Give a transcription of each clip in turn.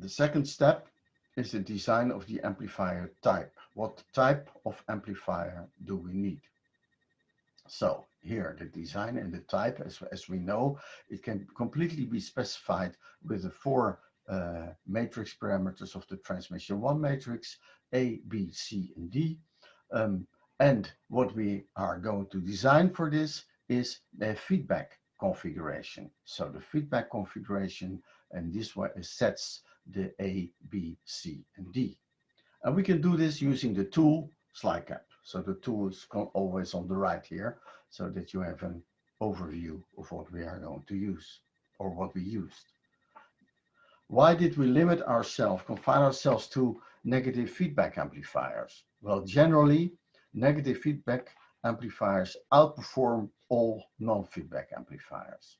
The second step is the design of the amplifier type. What type of amplifier do we need? So here the design and the type, as we know, it can completely be specified with the four matrix parameters of the transmission 1 matrix, A, B, C, and D. And what we are going to design for this is the feedback configuration. So the feedback configuration, and this one sets the A, B, C, and D. And we can do this using the tool slide cap. So the tool is always on the right here, so that you have an overview of what we are going to use or what we used. Why did we limit ourselves, confine ourselves to negative feedback amplifiers? Well, generally, negative feedback amplifiers outperform all non-feedback amplifiers.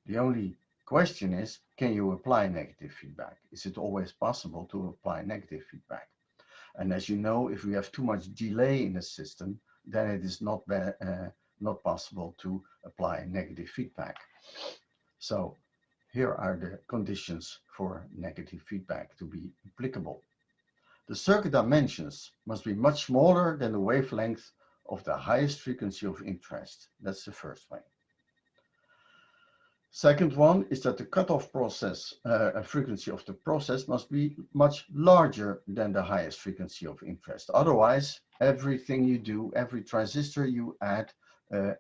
The only question is, can you apply negative feedback? Is it always possible to apply negative feedback? And as you know, if we have too much delay in the system, then it is not possible to apply negative feedback. So here are the conditions for negative feedback to be applicable. The circuit dimensions must be much smaller than the wavelength of the highest frequency of interest. That's the first way. Second one is that the cutoff process frequency of the process must be much larger than the highest frequency of interest. Otherwise, everything you do, every transistor you add,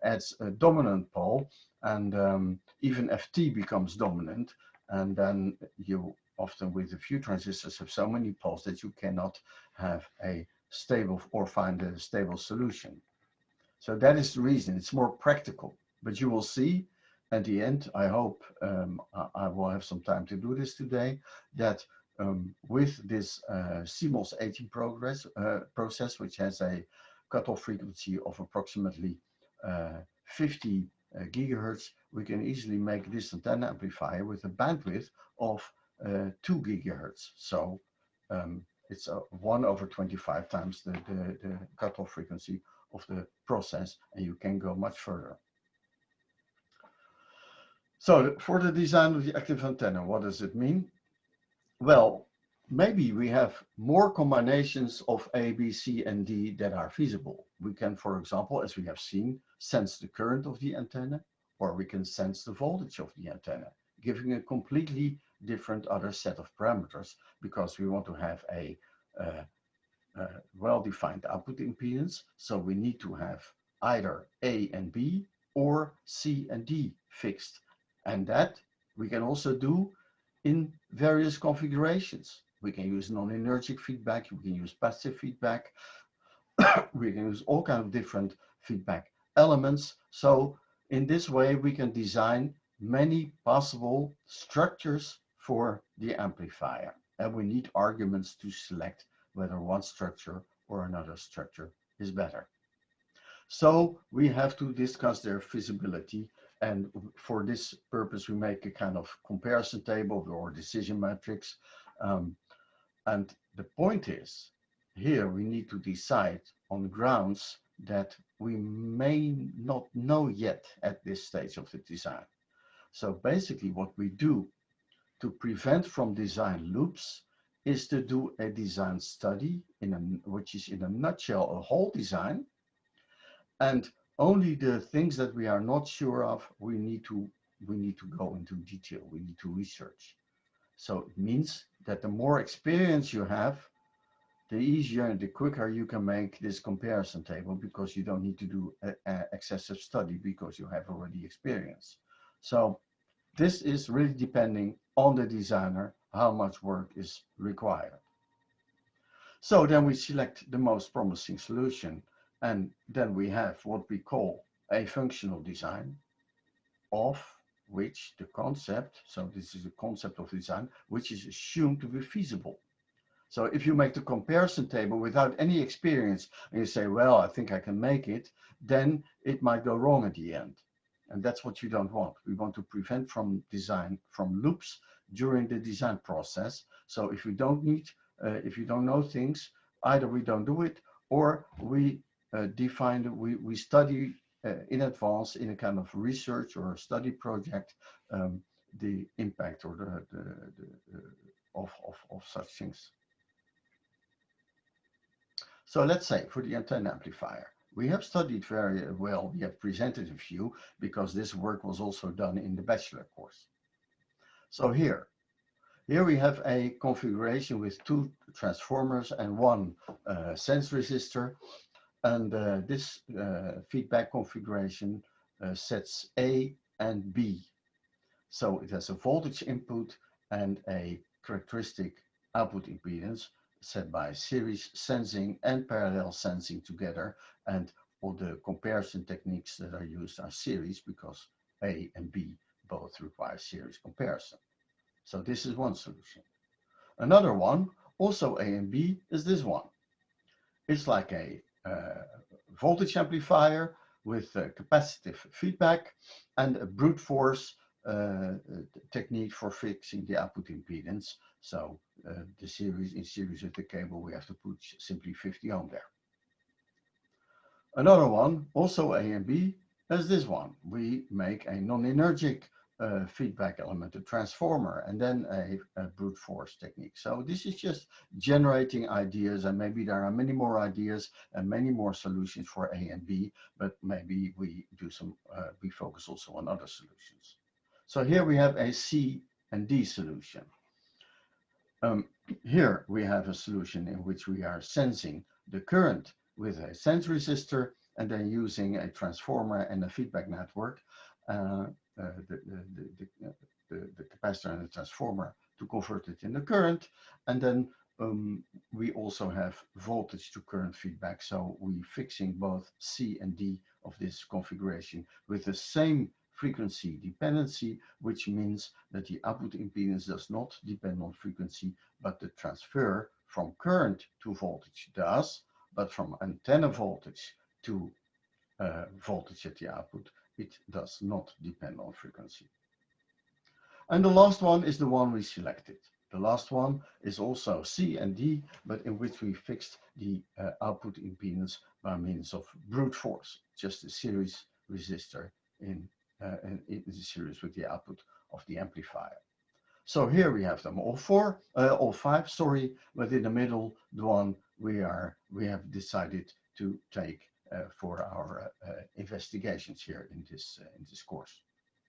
adds a dominant pole, and even FT becomes dominant, and then you often with a few transistors have so many poles that you cannot have a stable or find a stable solution. So that is the reason. It's more practical, but you will see at the end, I hope I will have some time to do this today, that with this CMOS 18 process, which has a cutoff frequency of approximately 50 gigahertz, we can easily make this antenna amplifier with a bandwidth of 2 gigahertz. So it's 1/25 times the cutoff frequency of the process, and you can go much further. So for the design of the active antenna, what does it mean? Well, maybe we have more combinations of A, B, C, and D that are feasible. We can, for example, as we have seen, sense the current of the antenna, or we can sense the voltage of the antenna, giving a completely different other set of parameters, because we want to have a well-defined output impedance. So we need to have either A and B or C and D fixed. And that we can also do in various configurations. We can use non-energic feedback, we can use passive feedback, we can use all kinds of different feedback elements. So in this way, we can design many possible structures for the amplifier. And we need arguments to select whether one structure or another structure is better. So we have to discuss their feasibility. And for this purpose, we make a kind of comparison table or decision matrix. And the point is, here we need to decide on grounds that we may not know yet at this stage of the design. So basically what we do to prevent from design loops is to do a design study, which is in a nutshell a whole design. And only the things that we are not sure of, we need to go into detail, we need to research. So it means that the more experience you have, the easier and the quicker you can make this comparison table, because you don't need to do an excessive study because you have already experience. So this is really depending on the designer, how much work is required. So then we select the most promising solution. And then we have what we call a functional design, of which the concept, so this is a concept of design, which is assumed to be feasible. So if you make the comparison table without any experience and you say, well, I think I can make it, then it might go wrong at the end. And that's what you don't want. We want to prevent from loops during the design process. So if you don't know things, either we don't do it, or we we study in advance in a kind of research or a study project the impact or of such things. So let's say for the antenna amplifier, we have studied very well, we have presented a few because this work was also done in the bachelor course. So here we have a configuration with 2 transformers and 1 sense resistor, and this feedback configuration sets A and B. So it has a voltage input and a characteristic output impedance set by series sensing and parallel sensing together, and all the comparison techniques that are used are series because A and B both require series comparison. So this is one solution. Another one, also A and B, is this one. It's like a voltage amplifier with capacitive feedback and a brute force technique for fixing the output impedance. So in series with the cable, we have to put simply 50 ohm there. Another one, also A and B, is this one. We make a non-energic feedback element, a transformer, and then a brute force technique. So this is just generating ideas, and maybe there are many more ideas and many more solutions for A and B, but maybe we do some, we focus also on other solutions. So here we have a C and D solution. Here we have a solution in which we are sensing the current with a sense resistor and then using a transformer and a feedback network, the capacitor and the transformer to convert it into current, and then we also have voltage to current feedback. So we fixing both C and D of this configuration with the same frequency dependency, which means that the output impedance does not depend on frequency, but the transfer from current to voltage does, but from antenna voltage to voltage at the output, it does not depend on frequency. And the last one is the one we selected. The last one is also C and D, but in which we fixed the output impedance by means of brute force, just a series resistor in series with the output of the amplifier. So here we have them all five, sorry, but in the middle, the one we have decided to take for our investigations here in this course.